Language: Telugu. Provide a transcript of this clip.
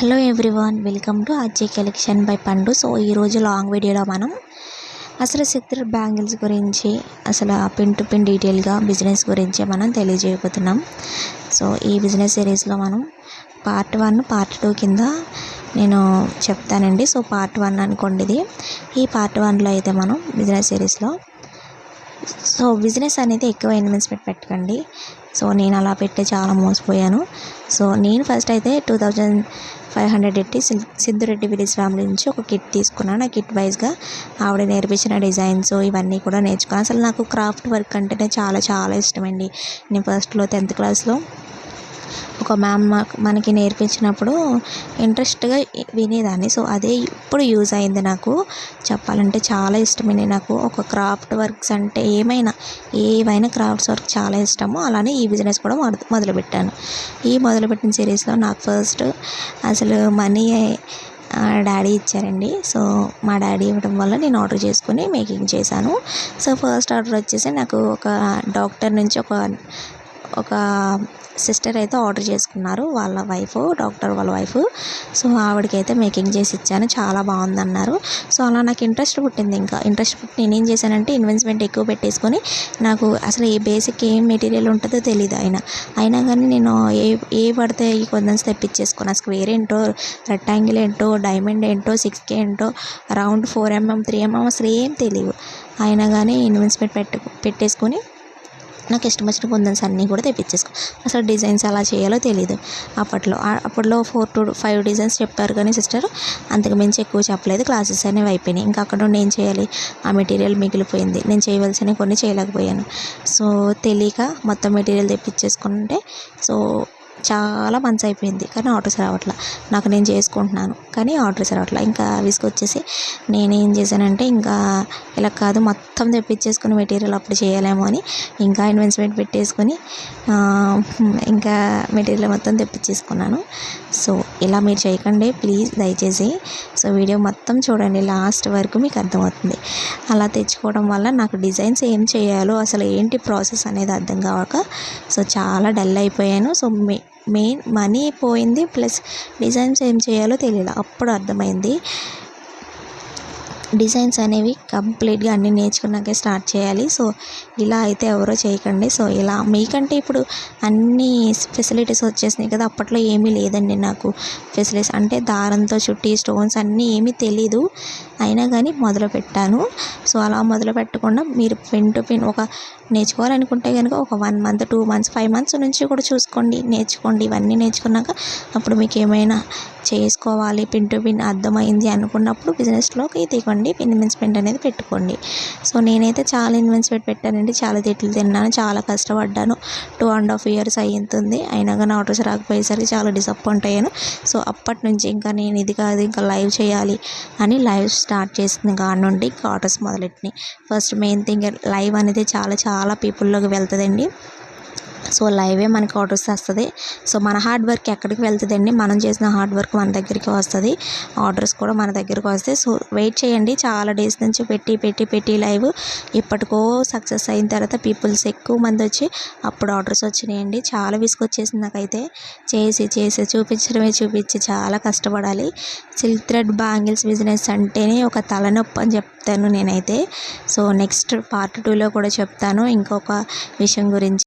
Hello everyone, welcome to Ajay collection by పండు. సో ఈరోజు లాంగ్ వీడియోలో మనం అసలు సిక్రెట్ బ్యాంగిల్స్ గురించి, అసలు పిన్ టు పిన్ డీటెయిల్గా బిజినెస్ గురించి మనం తెలియజేయబోతున్నాం. సో ఈ బిజినెస్ సిరీస్లో మనం పార్ట్ 1 పార్ట్ 2 కింద నేను చెప్తానండి. సో పార్ట్ 1 అనుకోండి ఇది. ఈ పార్ట్ 1లో అయితే మనం బిజినెస్ సిరీస్లో బిజినెస్ అనేది ఎక్కువ ఇన్వెస్ట్మెంట్ పెట్టకండి. సో నేను అలా పెట్టి చాలా మోసపోయాను. సో నేను ఫస్ట్ అయితే 2500 పెట్టి సిద్ధురెడ్డి విలేజ్ ఫ్యామిలీ నుంచి ఒక కిట్ తీసుకున్నాను. ఆ కిట్ వైజ్గా ఆవిడ నేర్పించిన డిజైన్స్ ఇవన్నీ కూడా నేర్చుకున్నాను. అసలు నాకు క్రాఫ్ట్ వర్క్ అంటేనే చాలా చాలా ఇష్టమండి. నేను ఫస్ట్లో 10th క్లాస్లో ఒక మ్యామ్ మనకి నేర్పించినప్పుడు ఇంట్రెస్ట్గా వినేదాన్ని. సో అదే ఇప్పుడు యూజ్ అయింది. నాకు చెప్పాలంటే చాలా ఇష్టమైనది. నాకు ఒక క్రాఫ్ట్ వర్క్స్ అంటే ఏవైనా క్రాఫ్ట్స్ వర్క్ చాలా ఇష్టము. అలానే ఈ బిజినెస్ కూడా మొదలుపెట్టాను. ఈ మొదలుపెట్టిన సిరీస్లో నాకు ఫస్ట్ అసలు మనీ డాడీ ఇచ్చారండి. సో మా డాడీ ఇవ్వడం వల్ల నేను ఆర్డర్ చేసుకుని మేకింగ్ చేశాను. సో ఫస్ట్ ఆర్డర్ వచ్చేసి నాకు ఒక డాక్టర్ నుంచి ఒక సిస్టర్ అయితే ఆర్డర్ చేసుకున్నారు. వాళ్ళ వైఫ్, డాక్టర్ వాళ్ళ వైఫ్. సో ఆవిడకైతే మేకింగ్ చేసి ఇచ్చాను. చాలా బాగుందన్నారు. సో అలా నాకు ఇంట్రెస్ట్ పుట్టింది. ఇంట్రెస్ట్ పుట్టి నేనేం చేశానంటే ఇన్వెస్ట్మెంట్ ఎక్కువ పెట్టేసుకొని, నాకు అసలు ఏ బేసిక్ ఏం మెటీరియల్ ఉంటుందో తెలియదు. అయినా కానీ నేను ఏ పడితే ఈ కొంచెం తెప్పించేసుకున్నాను. స్క్వేర్ ఏంటో, రెక్టాంగిల్ ఏంటో, డైమండ్ ఏంటో, 6K ఏంటో, రౌండ్ 4mm 3mm అసలు ఏం తెలియదు. అయినా కానీ ఇన్వెస్ట్మెంట్ పెట్టేసుకొని నాకు ఇష్టం వచ్చిన కుందన్స్ అన్నీ కూడా తెప్పించేసుకో. అసలు డిజైన్స్ ఎలా చేయాలో తెలీదు. అప్పట్లో 4 to 5 డిజైన్స్ చెప్పారు కానీ సిస్టర్, అంతకు మించి ఎక్కువ చెప్పలేదు. క్లాసెస్ అనేవి అయిపోయినాయి. ఇంకా అక్కడ నుండి ఏం చేయాలి, ఆ మెటీరియల్ మిగిలిపోయింది. నేను చేయవలసినవి కొన్ని చేయలేకపోయాను. సో తెలియక మొత్తం మెటీరియల్ తెప్పించేసుకుంటే సో చాలా మంత్స్ అయిపోయింది కానీ ఆర్డర్స్ రావట్లా. నేను చేసుకుంటున్నాను కానీ ఆర్డర్స్ రావట్లా. ఇంకా విసుగొచ్చేసి నేనేం చేశానంటే, ఇంకా ఇలా కాదు మొత్తం తెప్పించేసుకుని మెటీరియల్ అప్పుడు చేయలేమో అని ఇంకా ఇన్వెస్ట్మెంట్ పెట్టేసుకొని ఇంకా మెటీరియల్ మొత్తం తెప్పించేసుకున్నాను. సో ఇలా మీరు చేయకండి ప్లీజ్, దయచేసి. సో వీడియో మొత్తం చూడండి, లాస్ట్ వరకు మీకు అర్థమవుతుంది. అలా తెచ్చుకోవడం వల్ల నాకు డిజైన్స్ ఏం చేయాలో, అసలు ఏంటి ప్రాసెస్ అనేది అర్థం కావక సో చాలా డల్ అయిపోయాను. సో మెయిన్ మనీ పోయింది, ప్లస్ డిజైన్స్ ఏం చేయాలో తెలియదు. అప్పుడు అర్థమైంది, డిజైన్స్ అనేవి కంప్లీట్గా అన్నీ నేర్చుకున్నాకే స్టార్ట్ చేయాలి. సో ఇలా అయితే ఎవరో చేయకండి. సో ఇలా మీకంటే ఇప్పుడు అన్ని ఫెసిలిటీస్ వచ్చేసినాయి కదా. అప్పట్లో ఏమీ లేదండి నాకు ఫెసిలిటీస్. అంటే దారంతో చుట్టి స్టోన్స్ అన్నీ ఏమీ తెలీదు. అయినా కానీ మొదలు పెట్టాను. సో అలా మొదలు పెట్టకుండా మీరు పిన్ టు పిన్ నేర్చుకోవాలనుకుంటే కనుక ఒక 1 month 2 months 5 months నుంచి కూడా చూసుకోండి, నేర్చుకోండి. ఇవన్నీ నేర్చుకున్నాక అప్పుడు మీకు ఏమైనా చేసుకోవాలి, పిన్ టు పిన్ అర్థమైంది అనుకున్నప్పుడు బిజినెస్లోకి దిగండి. ఇన్వెస్ట్మెంట్ అనేది పెట్టుకోండి. సో నేనైతే చాలా ఇన్వెస్ట్మెంట్ పెట్టానండి. చాలా తిట్లు తిన్నాను, చాలా కష్టపడ్డాను. 2.5 years అయ్యింది. అయినా కానీ ఆర్డర్స్ రాకపోయేసరికి చాలా డిసప్పాయింట్ అయ్యాను. సో అప్పటి నుంచి ఇంకా నేను ఇది కాదు, ఇంకా లైవ్ చేయాలి అని లైవ్ స్టార్ట్ చేసిన కాడ నుండి ఇంకా ఆర్డర్స్ మొదలెట్టినాయి. ఫస్ట్ మెయిన్ థింగ్, లైవ్ అనేది చాలా పీపుల్లోకి వెళ్తుందండి. సో లైవే మనకి ఆర్డర్స్ వస్తుంది. సో మన హార్డ్ వర్క్ ఎక్కడికి వెళ్తుందండి, మనం చేసిన హార్డ్ వర్క్ మన దగ్గరికి వస్తుంది, ఆర్డర్స్ కూడా మన దగ్గరికి వస్తాయి. సో వెయిట్ చేయండి. చాలా డేస్ నుంచి పెట్టి లైవ్ ఇప్పటికో సక్సెస్ అయిన తర్వాత పీపుల్స్ ఎక్కువ మంది వచ్చి అప్పుడు ఆర్డర్స్ వచ్చినాయండి. చాలా విసుగొచ్చేసింది నాకైతే. చేసి చూపించి చాలా కష్టపడాలి. సిల్క్ థ్రెడ్ బ్యాంగిల్స్ బిజినెస్ అంటేనే ఒక తలనొప్పి అని చెప్తాను నేనైతే. సో నెక్స్ట్ పార్ట్ 2లో కూడా చెప్తాను ఇంకొక విషయం గురించి.